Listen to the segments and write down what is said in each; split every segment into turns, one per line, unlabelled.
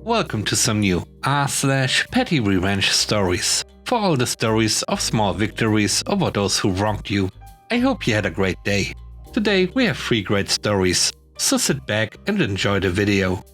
Welcome to some new r/petty revenge stories, for all the stories of small victories over those who wronged you. I hope you had a great day. Today we have 3 great stories, so sit back and enjoy the video.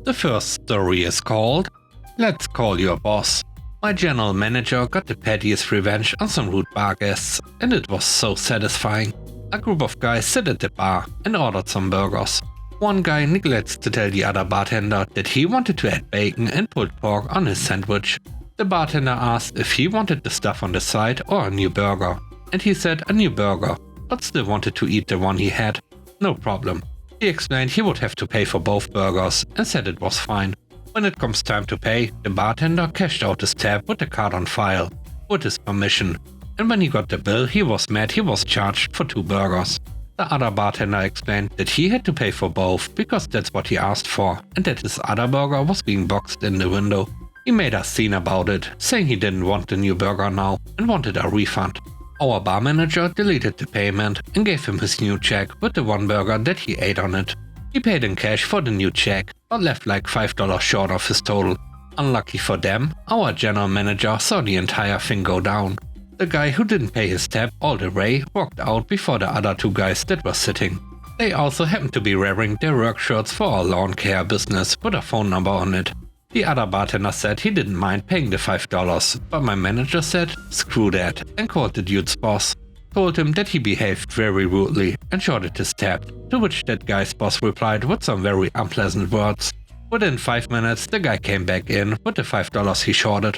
The first story is called Let's Call Your Boss. My general manager got the pettiest revenge on some rude bar guests, and it was so satisfying. A group of guys sit at the bar and ordered some burgers. One guy neglects to tell the other bartender that he wanted to add bacon and pulled pork on his sandwich. The bartender asked if he wanted the stuff on the side or a new burger, and he said a new burger, but still wanted to eat the one he had. No problem. He explained he would have to pay for both burgers and said it was fine. When it comes time to pay, the bartender cashed out his tab with the card on file, with his permission, and when he got the bill he was mad he was charged for 2 burgers. The other bartender explained that he had to pay for both because that's what he asked for, and that his other burger was being boxed in the window. He made a scene about it, saying he didn't want the new burger now and wanted a refund. Our bar manager deleted the payment and gave him his new check with the one burger that he ate on it. He paid in cash for the new check, but left like $5 short of his total. Unlucky for them, our general manager saw the entire thing go down. The guy who didn't pay his tab all the way walked out before the other 2 guys that were sitting. They also happened to be wearing their work shirts for our lawn care business with a phone number on it. The other bartender said he didn't mind paying the $5, but my manager said screw that and called the dude's boss. Told him that he behaved very rudely and shorted his tab, to which that guy's boss replied with some very unpleasant words. Within 5 minutes the guy came back in with the $5 he shorted.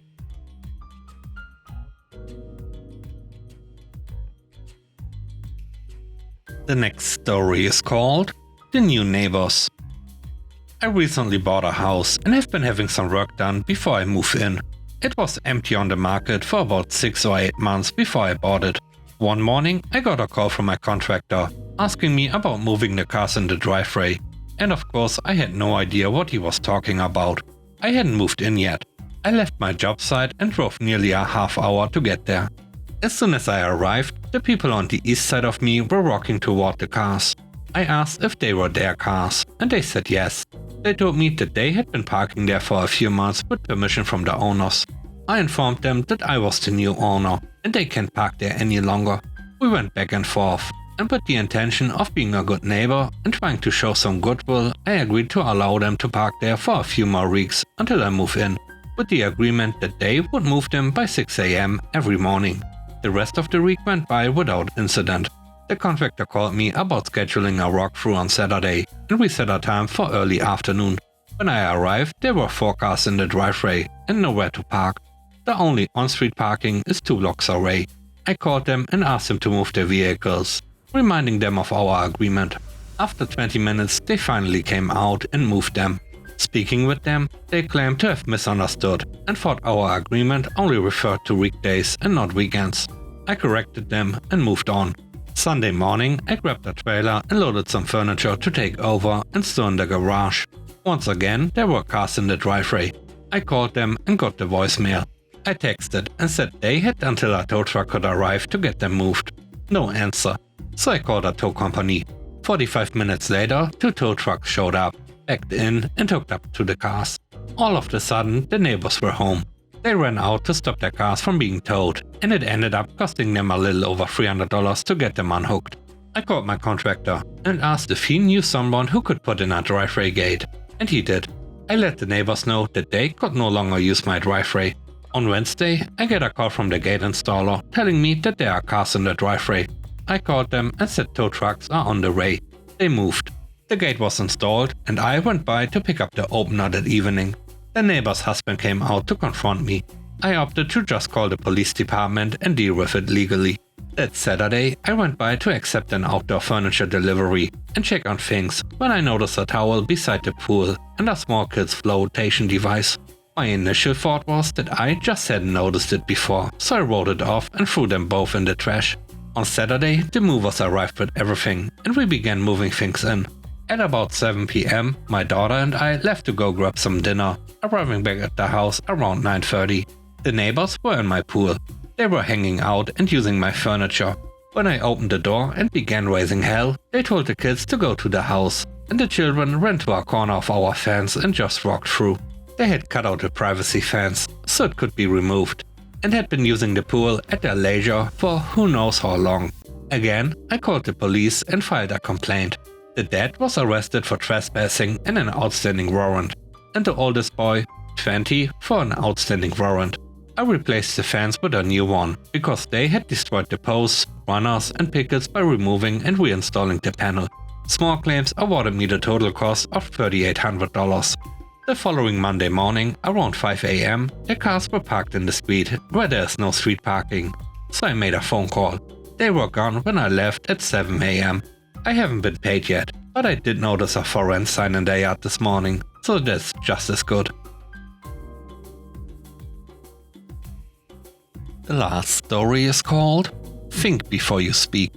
The next story is called The New Neighbors. I recently bought a house and have been having some work done before I move in. It was empty on the market for about 6 or 8 months before I bought it. One morning I got a call from my contractor asking me about moving the cars in the driveway, and of course I had no idea what he was talking about. I hadn't moved in yet. I left my job site and drove nearly a half hour to get there. As soon as I arrived, the people on the east side of me were walking toward the cars. I asked if they were their cars, and they said yes. They told me that they had been parking there for a few months with permission from the owners. I informed them that I was the new owner, and they can't park there any longer. We went back and forth, and with the intention of being a good neighbor and trying to show some goodwill, I agreed to allow them to park there for a few more weeks until I move in, with the agreement that they would move them by 6 AM every morning. The rest of the week went by without incident. The contractor called me about scheduling a walkthrough on Saturday, and we set a time for early afternoon. When I arrived, there were 4 cars in the driveway and nowhere to park. The only on-street parking is 2 blocks away. I called them and asked them to move their vehicles, reminding them of our agreement. After 20 minutes, they finally came out and moved them. Speaking with them, they claimed to have misunderstood and thought our agreement only referred to weekdays and not weekends. I corrected them and moved on. Sunday morning, I grabbed a trailer and loaded some furniture to take over and store in the garage. Once again, there were cars in the driveway. I called them and got the voicemail. I texted and said they had until a tow truck could arrive to get them moved. No answer, so I called a tow company. 45 minutes later, 2 tow trucks showed up, backed in and hooked up to the cars. All of a sudden, the neighbors were home. They ran out to stop their cars from being towed, and it ended up costing them a little over $300 to get them unhooked. I called my contractor and asked if he knew someone who could put in a driveway gate, and he did. I let the neighbors know that they could no longer use my driveway. On Wednesday, I get a call from the gate installer telling me that there are cars in the driveway. I called them and said tow trucks are on the way. They moved. The gate was installed and I went by to pick up the opener that evening. The neighbor's husband came out to confront me. I opted to just call the police department and deal with it legally. That Saturday, I went by to accept an outdoor furniture delivery and check on things when I noticed a towel beside the pool and a small kid's flotation device. My initial thought was that I just hadn't noticed it before, so I wrote it off and threw them both in the trash. On Saturday, the movers arrived with everything and we began moving things in. At about 7 PM, my daughter and I left to go grab some dinner, arriving back at the house around 9:30. The neighbors were in my pool. They were hanging out and using my furniture. When I opened the door and began raising hell, they told the kids to go to the house, and the children ran to a corner of our fence and just walked through. They had cut out the privacy fence so it could be removed, and had been using the pool at their leisure for who knows how long. Again, I called the police and filed a complaint. The dad was arrested for trespassing and an outstanding warrant, and the oldest boy, 20, for an outstanding warrant. I replaced the fence with a new one, because they had destroyed the posts, runners and pickets by removing and reinstalling the panel. Small claims awarded me the total cost of $3,800. The following Monday morning, around 5 AM, the cars were parked in the street where there is no street parking, so I made a phone call. They were gone when I left at 7 AM. I haven't been paid yet, but I did notice a for rent sign in their yard this morning, so that's just as good. The last story is called Think Before You Speak.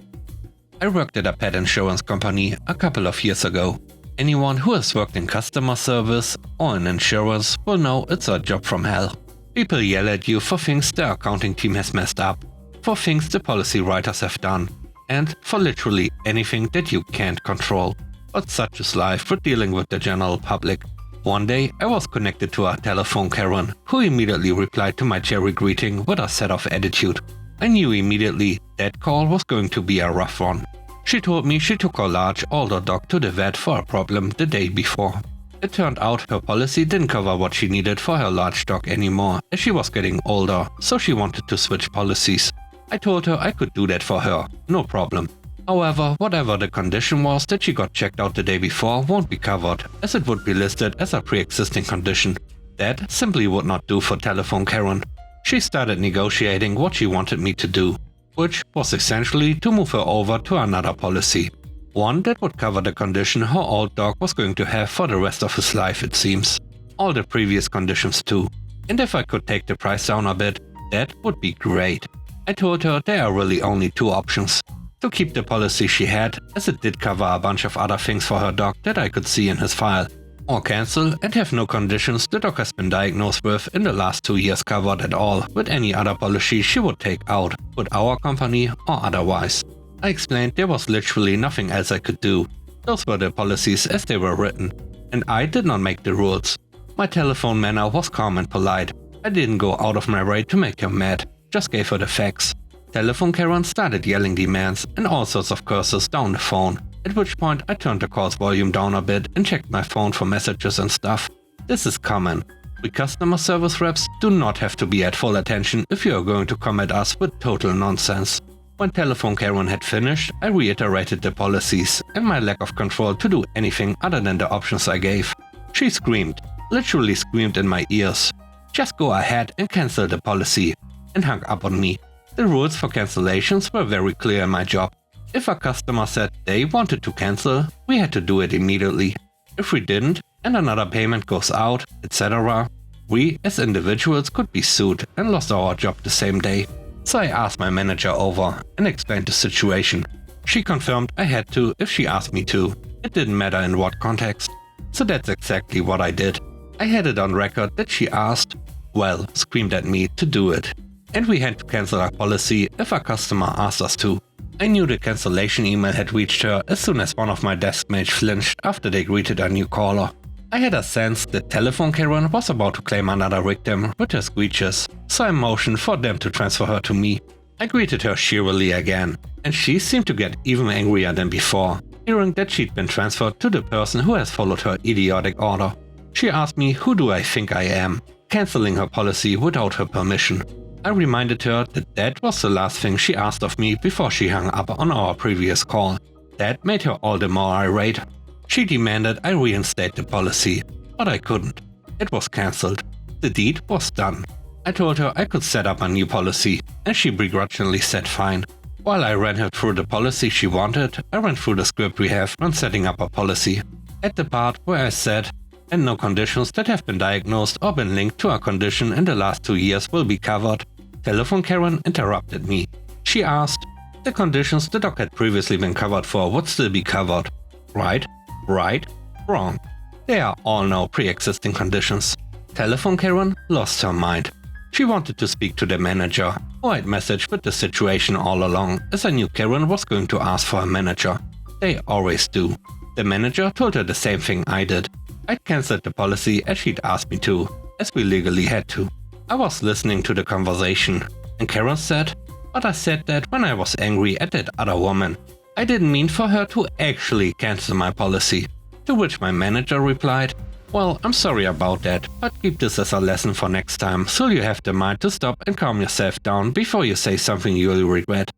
I worked at a pet insurance company a couple of years ago. Anyone who has worked in customer service or in insurance will know it's a job from hell. People yell at you for things the accounting team has messed up, for things the policy writers have done, and for literally anything that you can't control. But such is life with dealing with the general public. One day I was connected to a telephone Karen, who immediately replied to my cheery greeting with a set of attitude. I knew immediately that call was going to be a rough one. She told me she took her large older dog to the vet for a problem the day before. It turned out her policy didn't cover what she needed for her large dog anymore, as she was getting older, so she wanted to switch policies. I told her I could do that for her, no problem. However, whatever the condition was that she got checked out the day before won't be covered, as it would be listed as a pre-existing condition. That simply would not do for telephone Karen. She started negotiating what she wanted me to do, which was essentially to move her over to another policy. One that would cover the condition her old dog was going to have for the rest of his life, it seems. All the previous conditions too. And if I could take the price down a bit, that would be great. I told her there are really only two options. To keep the policy she had, as it did cover a bunch of other things for her dog that I could see in his file. Or cancel and have no conditions the dog has been diagnosed with in the last 2 years covered at all with any other policy she would take out, with our company or otherwise. I explained there was literally nothing else I could do. Those were the policies as they were written, and I did not make the rules. My telephone manner was calm and polite. I didn't go out of my way to make her mad, just gave her the facts. Telephone Karen started yelling demands and all sorts of curses down the phone, at which point I turned the call's volume down a bit and checked my phone for messages and stuff. This is common. We customer service reps do not have to be at full attention if you are going to come at us with total nonsense. When telephone Karen had finished, I reiterated the policies and my lack of control to do anything other than the options I gave. She screamed, literally screamed in my ears. Just go ahead and cancel the policy, and hung up on me. The rules for cancellations were very clear in my job. If a customer said they wanted to cancel, we had to do it immediately. If we didn't, and another payment goes out, etc., we as individuals could be sued and lost our job the same day. So I asked my manager over and explained the situation. She confirmed I had to if she asked me to. It didn't matter in what context. So that's exactly what I did. I had it on record that she asked, well, screamed at me to do it. And we had to cancel our policy if a customer asked us to. I knew the cancellation email had reached her as soon as one of my desk mates flinched after they greeted a new caller. I had a sense that telephone Karen was about to claim another victim with her screeches, so I motioned for them to transfer her to me. I greeted her cheerily again, and she seemed to get even angrier than before, hearing that she'd been transferred to the person who has followed her idiotic order. She asked me who do I think I am, cancelling her policy without her permission. I reminded her that that was the last thing she asked of me before she hung up on our previous call. That made her all the more irate. She demanded I reinstate the policy, but I couldn't. It was cancelled. The deed was done. I told her I could set up a new policy, and she begrudgingly said fine. While I ran her through the policy she wanted, I ran through the script we have when setting up a policy. At the part where I said, and no conditions that have been diagnosed or been linked to a condition in the last 2 years will be covered, telephone Karen interrupted me. She asked, the conditions the dog had previously been covered for would still be covered. Right? Right? Wrong. They are all now pre-existing conditions. Telephone Karen lost her mind. She wanted to speak to the manager, who I'd messaged with the situation all along, as I knew Karen was going to ask for a manager. They always do. The manager told her the same thing I did. I cancelled the policy as she'd asked me to, as we legally had to. I was listening to the conversation, and Carol said, "But I said that when I was angry at that other woman. I didn't mean for her to actually cancel my policy." To which my manager replied, "Well, I'm sorry about that, but keep this as a lesson for next time, so you have the mind to stop and calm yourself down before you say something you'll regret."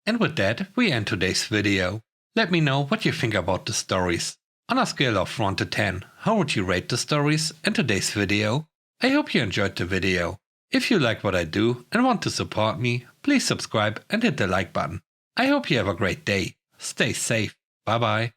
And with that, we end today's video. Let me know what you think about the stories. On a scale of 1 to 10, how would you rate the stories in today's video? I hope you enjoyed the video. If you like what I do and want to support me, please subscribe and hit the like button. I hope you have a great day. Stay safe. Bye bye.